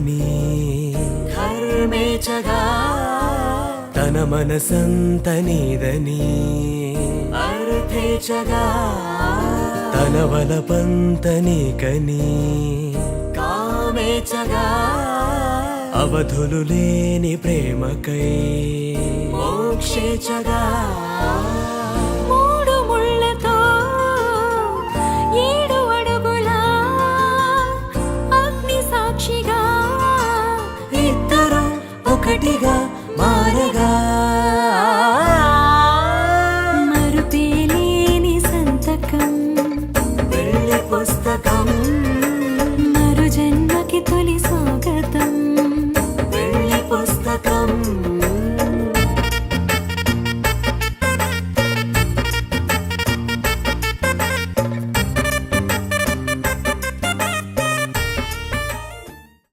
నీదని ధర్మేచగా తన మనసంత నీదని అర్థేచగా తన వలపంత నీకని కామేచగా అవధులు లేని ప్రేమకై మోక్షేచగా మూడు ముళ్ళతో 7 అడుగుల అగ్ని సాక్షిగా ఇద్దరు ఒకటిగా మారగా